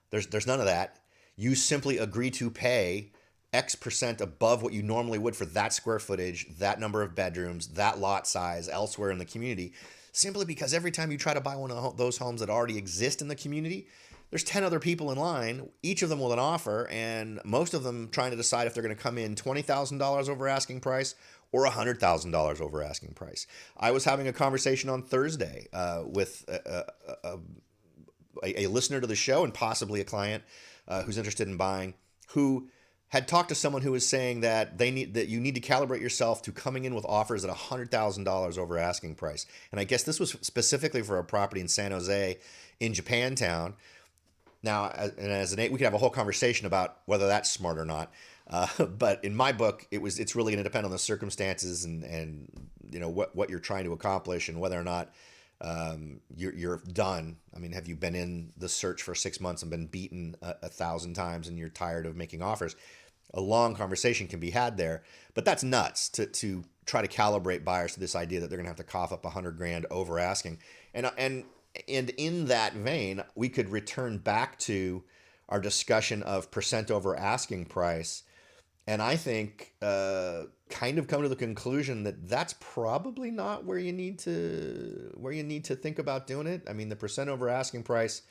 There's none of that. You simply agree to pay X percent above what you normally would for that square footage, that number of bedrooms, that lot size elsewhere in the community, simply because every time you try to buy one of those homes that already exist in the community, there's 10 other people in line, each of them with an offer, and most of them trying to decide if they're going to come in $20,000 over asking price or $100,000 over asking price. I was having a conversation on Thursday with a listener to the show and possibly a client who's interested in buying, who had talked to someone who was saying that you need to calibrate yourself to coming in with offers at $100,000 over asking price. And I guess this was specifically for a property in San Jose in Japantown. Now, we could have a whole conversation about whether that's smart or not. But in my book, it's really going to depend on the circumstances and you know what you're trying to accomplish and whether or not you're done. I mean, have you been in the search for 6 months and been beaten 1,000 times and you're tired of making offers? A long conversation can be had there, but that's nuts to try to calibrate buyers to this idea that they're going to have to cough up $100,000 over asking. And in that vein, we could return back to our discussion of percent over asking price. And I think kind of come to the conclusion that that's probably not where you need to think about doing it. I mean, the percent over asking price,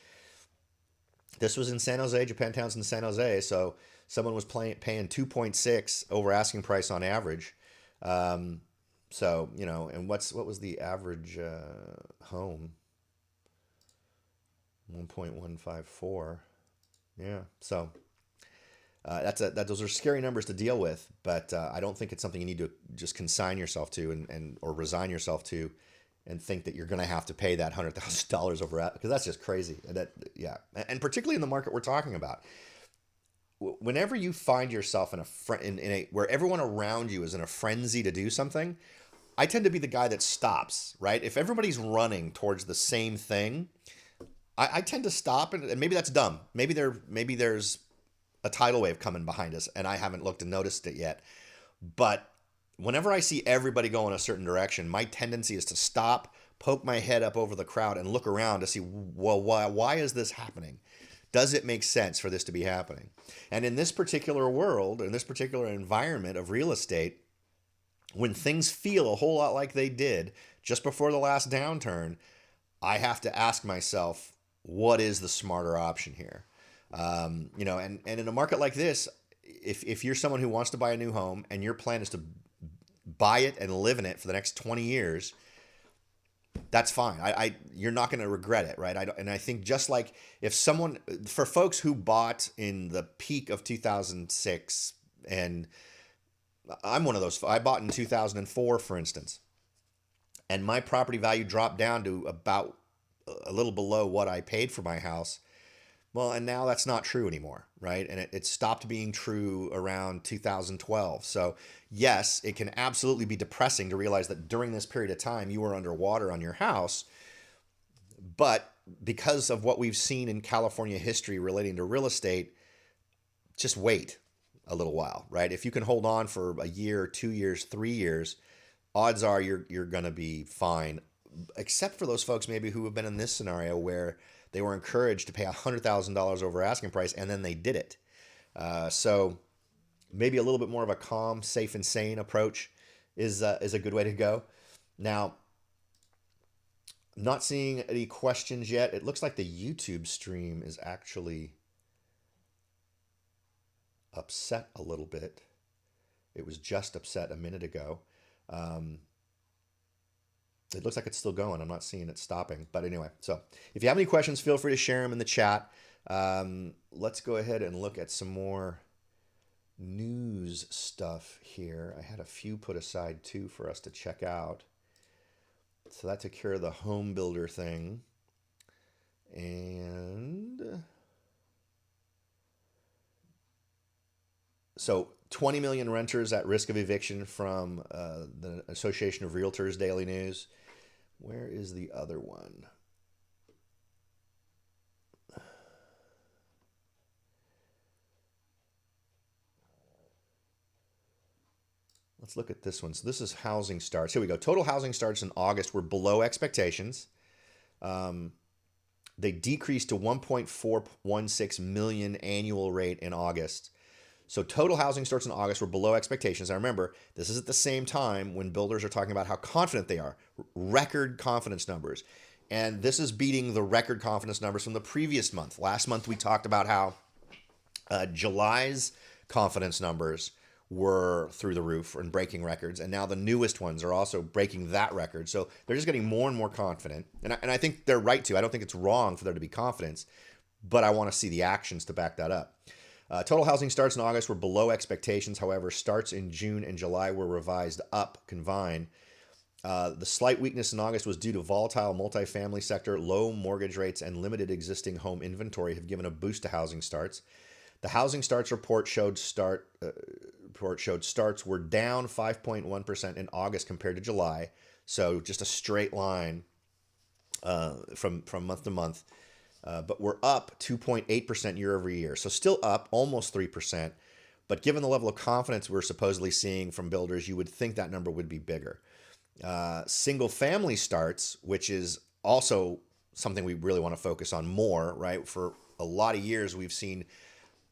this was in San Jose, Japantown's in San Jose. So someone was paying 2.6 over asking price on average. So, you know, and what was the average home? 1.154. Yeah. So those are scary numbers to deal with, but I don't think it's something you need to just consign yourself to or resign yourself to and think that you're going to have to pay that $100,000 over, because that's just crazy. And particularly in the market we're talking about. Whenever you find yourself where everyone around you is in a frenzy to do something, I tend to be the guy that stops, right? If everybody's running towards the same thing, I tend to stop, and maybe that's dumb. Maybe there's a tidal wave coming behind us, and I haven't looked and noticed it yet. But whenever I see everybody go in a certain direction, my tendency is to stop, poke my head up over the crowd, and look around to see, well, why is this happening? Does it make sense for this to be happening? And in this particular world, in this particular environment of real estate, when things feel a whole lot like they did just before the last downturn, I have to ask myself, what is the smarter option here? You know, and in a market like this, if you're someone who wants to buy a new home and your plan is to buy it and live in it for the next 20 years, That's fine. You're not going to regret it, right? And I think just like if someone, for folks who bought in the peak of 2006, and I'm one of those, I bought in 2004, for instance, and my property value dropped down to about a little below what I paid for my house. Well, and now that's not true anymore, right? And it stopped being true around 2012. So, yes, it can absolutely be depressing to realize that during this period of time you were underwater on your house. But because of what we've seen in California history relating to real estate, just wait a little while, right? If you can hold on for a year, 2 years, 3 years, odds are you're going to be fine, except for those folks maybe who have been in this scenario where they were encouraged to pay $100,000 over asking price and then they did it. So maybe a little bit more of a calm, safe, and sane approach is a good way to go. Now, I'm not seeing any questions yet. It looks like the YouTube stream is actually upset a little bit. It was just upset a minute ago. Um, It looks like it's still going. I'm not seeing it stopping. But anyway, so if you have any questions, feel free to share them in the chat. Let's go ahead and look at some more news stuff here. I had a few put aside too for us to check out. So that took care of the home builder thing. And so 20 million renters at risk of eviction from the Association of Realtors Daily News. Where is the other one? Let's look at this one. So this is housing starts. Here we go. Total housing starts in August were below expectations. They decreased to 1.416 million annual rate in August. So total housing starts in August were below expectations. Now remember, this is at the same time when builders are talking about how confident they are. Record confidence numbers. And this is beating the record confidence numbers from the previous month. Last month we talked about how July's confidence numbers were through the roof and breaking records. And now the newest ones are also breaking that record. So they're just getting more and more confident. And I think they're right to. I don't think it's wrong for there to be confidence, but I want to see the actions to back that up. Total housing starts in August were below expectations. However, starts in June and July were revised up combined. The slight weakness in August was due to volatile multifamily sector, low mortgage rates, and limited existing home inventory have given a boost to housing starts. The housing starts report showed starts were down 5.1% in August compared to July. So just a straight line from month to month. But we're up 2.8% year over year. So still up almost 3%. But given the level of confidence we're supposedly seeing from builders, you would think that number would be bigger. Single family starts, which is also something we really want to focus on more, right? For a lot of years, we've seen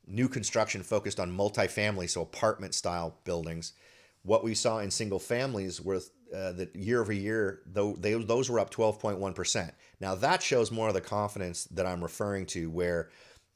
new construction focused on multifamily, so apartment style buildings. What we saw in single families were that year over year, those were up 12.1%. Now that shows more of the confidence that I'm referring to, where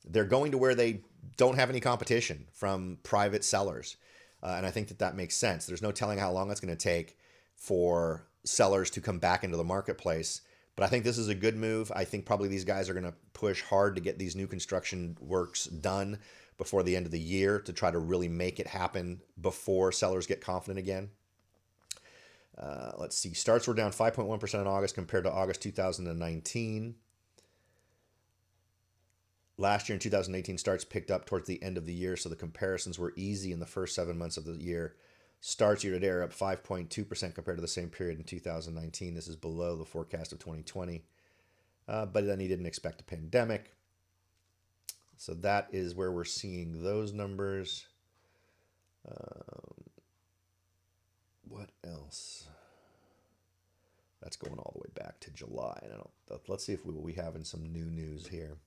they're going to where they don't have any competition from private sellers. And I think that makes sense. There's no telling how long it's going to take for sellers to come back into the marketplace. But I think this is a good move. I think probably these guys are going to push hard to get these new construction works done before the end of the year to try to really make it happen before sellers get confident again. Let's see. Starts were down 5.1% in August compared to August 2019. Last year in 2018, starts picked up towards the end of the year, so the comparisons were easy in the first 7 months of the year. Starts year to date are up 5.2% compared to the same period in 2019. This is below the forecast of 2020. But then he didn't expect a pandemic. So that is where we're seeing those numbers. What else? That's going all the way back to July. And let's see if we have in some new news here.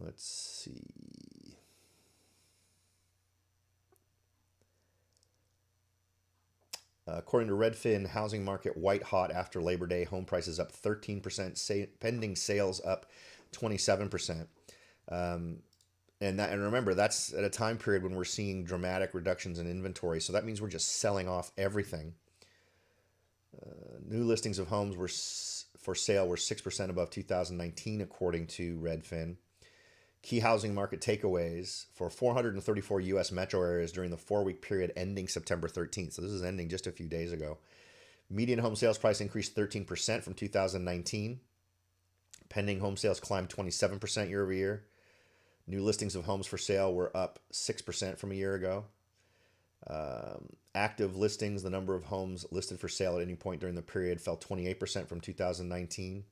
Let's see. According to Redfin, housing market white hot after Labor Day. Home prices up 13%, pending sales up 27%. And remember, that's at a time period when we're seeing dramatic reductions in inventory. So that means we're just selling off everything. New listings of homes for sale were 6% above 2019, according to Redfin. Key housing market takeaways for 434 U.S. metro areas during the 4-week period ending September 13th. So this is ending just a few days ago. Median home sales price increased 13% from 2019. Pending home sales climbed 27% year over year. New listings of homes for sale were up 6% from a year ago. Active listings, the number of homes listed for sale at any point during the period, fell 28% from 2019.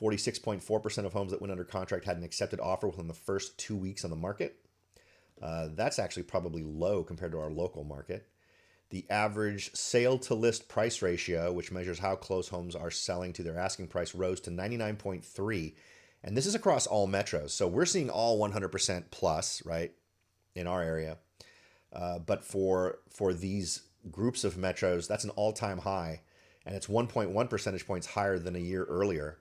46.4% of homes that went under contract had an accepted offer within the first 2 weeks on the market. That's actually probably low compared to our local market. The average sale to list price ratio, which measures how close homes are selling to their asking price, rose to 99.3. And this is across all metros. So we're seeing all 100% plus, right, in our area. But for these groups of metros, that's an all-time high. And it's 1.1 percentage points higher than a year earlier.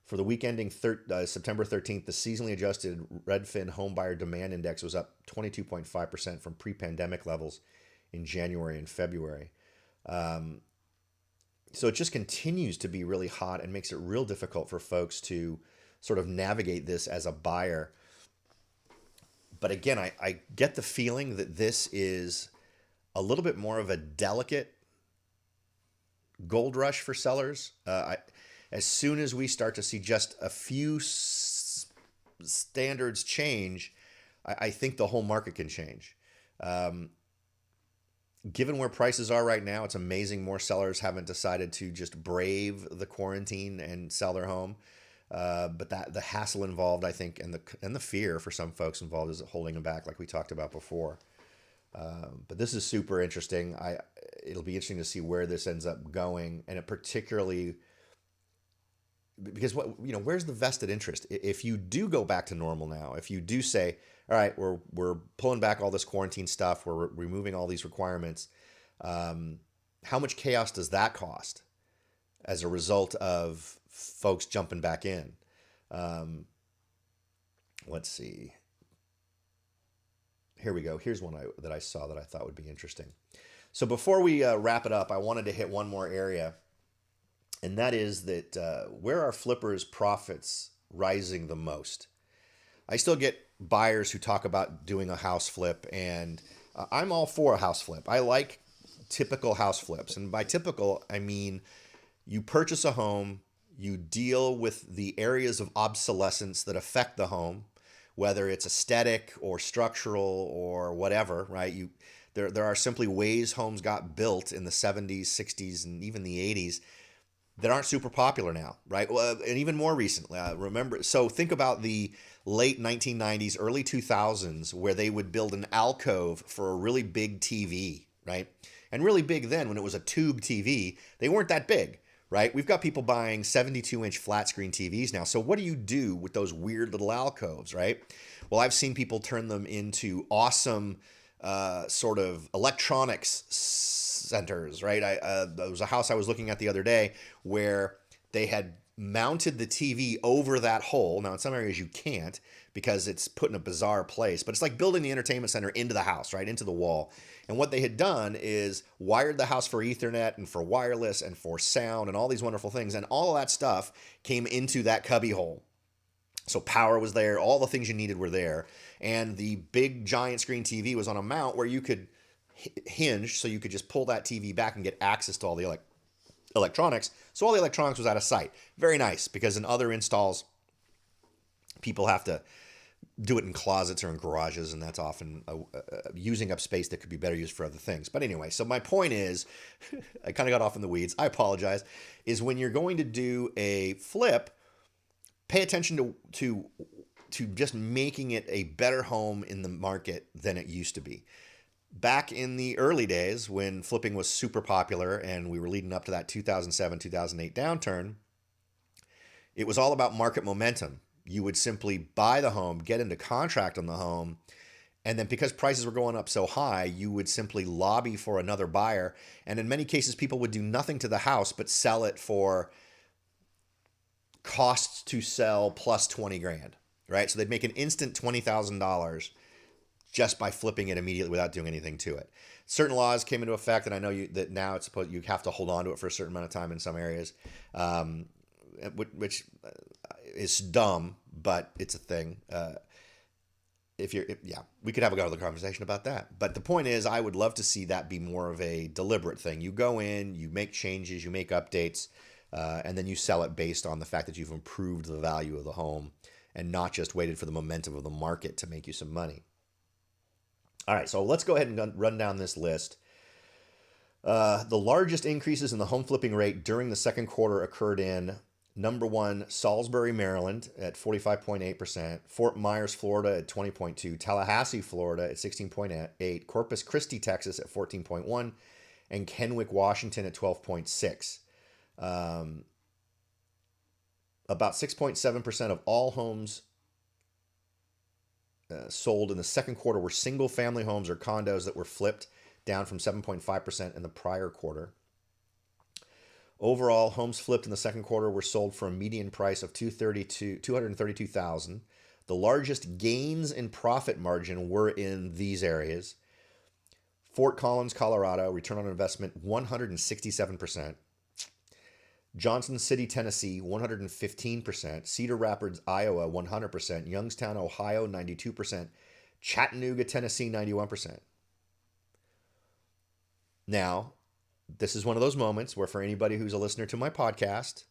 For the week ending September 13th, the seasonally adjusted Redfin Home Buyer Demand Index was up 22.5% from pre-pandemic levels in January and February. So it just continues to be really hot and makes it real difficult for folks to sort of navigate this as a buyer. But again, I get the feeling that this is a little bit more of a delicate gold rush for sellers. As soon as we start to see just a few standards change, I think the whole market can change. Given where prices are right now, it's amazing more sellers haven't decided to just brave the quarantine and sell their home. But the hassle involved, I think, and the fear for some folks involved is holding them back, like we talked about before. But this is super interesting. It'll be interesting to see where this ends up going, and it particularly because where's the vested interest? If you do go back to normal now, if you do say, all right, we're pulling back all this quarantine stuff, we're removing all these requirements, how much chaos does that cost as a result of folks jumping back in? Let's see. Here we go. Here's one that I saw that I thought would be interesting. So before we wrap it up, I wanted to hit one more area, and that is that where are flippers' profits rising the most? I still get buyers who talk about doing a house flip, and I'm all for a house flip. I like typical house flips, and by typical, I mean you purchase a home, you deal with the areas of obsolescence that affect the home, whether it's aesthetic or structural or whatever, right? There are simply ways homes got built in the 70s, 60s, and even the 80s that aren't super popular now, right? Well, and even more recently, so think about the late 1990s, early 2000s, where they would build an alcove for a really big TV, right? And really big then, when it was a tube TV, they weren't that big, right? We've got people buying 72-inch flat screen TVs now. So what do you do with those weird little alcoves, right? Well, I've seen people turn them into awesome sort of electronics centers, right? There was a house I was looking at the other day where they had mounted the TV over that hole. Now, in some areas you can't because it's put in a bizarre place, but it's like building the entertainment center into the house, right? Into the wall. And what they had done is wired the house for Ethernet and for wireless and for sound and all these wonderful things. And all of that stuff came into that cubby hole. So power was there, all the things you needed were there. And the big giant screen TV was on a mount where you could hinge, so you could just pull that TV back and get access to all the electronics. So all the electronics was out of sight. Very nice, because in other installs, people have to do it in closets or in garages, and that's often using up space that could be better used for other things. But anyway, so my point is, I kind of got off in the weeds, I apologize, is when you're going to do a flip, pay attention to just making it a better home in the market than it used to be. Back in the early days when flipping was super popular and we were leading up to that 2007, 2008 downturn, it was all about market momentum. You would simply buy the home, get into contract on the home, and then because prices were going up so high, you would simply lobby for another buyer. And in many cases, people would do nothing to the house but sell it for costs to sell plus 20 grand. right? So they'd make an instant $20,000 just by flipping it immediately without doing anything to it. Certain laws came into effect, and I know that now it's supposed you have to hold on to it for a certain amount of time in some areas, which is dumb, but it's a thing. We could have another conversation about that. But the point is, I would love to see that be more of a deliberate thing. You go in, you make changes, you make updates, and then you sell it based on the fact that you've improved the value of the home and not just waited for the momentum of the market to make you some money. All right, so let's go ahead and run down this list. The largest increases in the home flipping rate during the second quarter occurred in number 1, Salisbury, Maryland at 45.8%, Fort Myers, Florida at 20.2%, Tallahassee, Florida at 16.8%, Corpus Christi, Texas at 14.1%, and Kennewick, Washington at 12.6%. About 6.7% of all homes sold in the second quarter were single-family homes or condos that were flipped, down from 7.5% in the prior quarter. Overall, homes flipped in the second quarter were sold for a median price of $232,000. The largest gains in profit margin were in these areas: Fort Collins, Colorado, return on investment 167%. Johnson City, Tennessee, 115%. Cedar Rapids, Iowa, 100%. Youngstown, Ohio, 92%. Chattanooga, Tennessee, 91%. Now, this is one of those moments where, for anybody who's a listener to my podcast,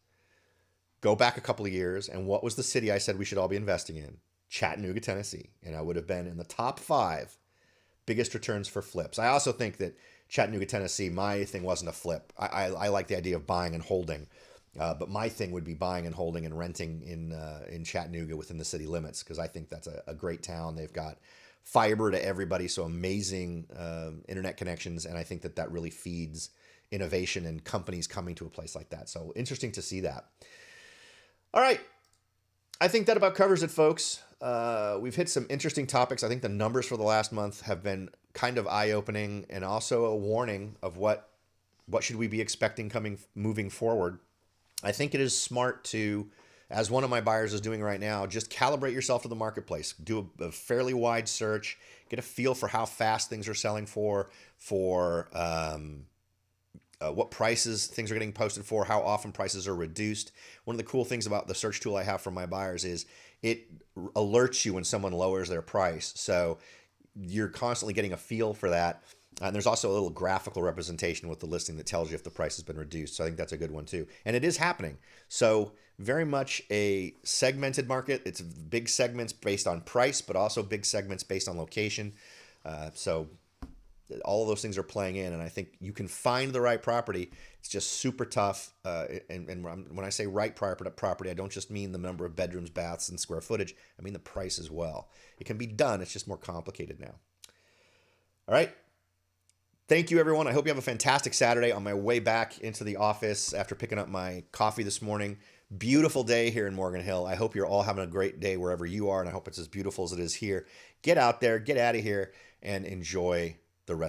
go back a couple of years, and what was the city I said we should all be investing in? Chattanooga, Tennessee. And I would have been in the top 5 biggest returns for flips. I also think that Chattanooga, Tennessee, my thing wasn't a flip. I like the idea of buying and holding. But my thing would be buying and holding and renting in Chattanooga within the city limits, because I think that's a great town. They've got fiber to everybody, so amazing internet connections, and I think that really feeds innovation and companies coming to a place like that. So interesting to see that. All right. I think that about covers it, folks. We've hit some interesting topics. I think the numbers for the last month have been kind of eye-opening, and also a warning of what should we be expecting moving forward. I think it is smart to, as one of my buyers is doing right now, just calibrate yourself to the marketplace. Do a fairly wide search, get a feel for how fast things are selling for what prices things are getting posted for, how often prices are reduced. One of the cool things about the search tool I have for my buyers is it alerts you when someone lowers their price. So you're constantly getting a feel for that. And there's also a little graphical representation with the listing that tells you if the price has been reduced. So I think that's a good one too. And it is happening. So very much a segmented market. It's big segments based on price, but also big segments based on location. So all of those things are playing in, and I think you can find the right property. It's just super tough. And when I say right property, I don't just mean the number of bedrooms, baths, and square footage. I mean the price as well. It can be done. It's just more complicated now. All right. Thank you, everyone. I hope you have a fantastic Saturday. On my way back into the office after picking up my coffee this morning. Beautiful day here in Morgan Hill. I hope you're all having a great day wherever you are, and I hope it's as beautiful as it is here. Get out there, get out of here, and enjoy the rest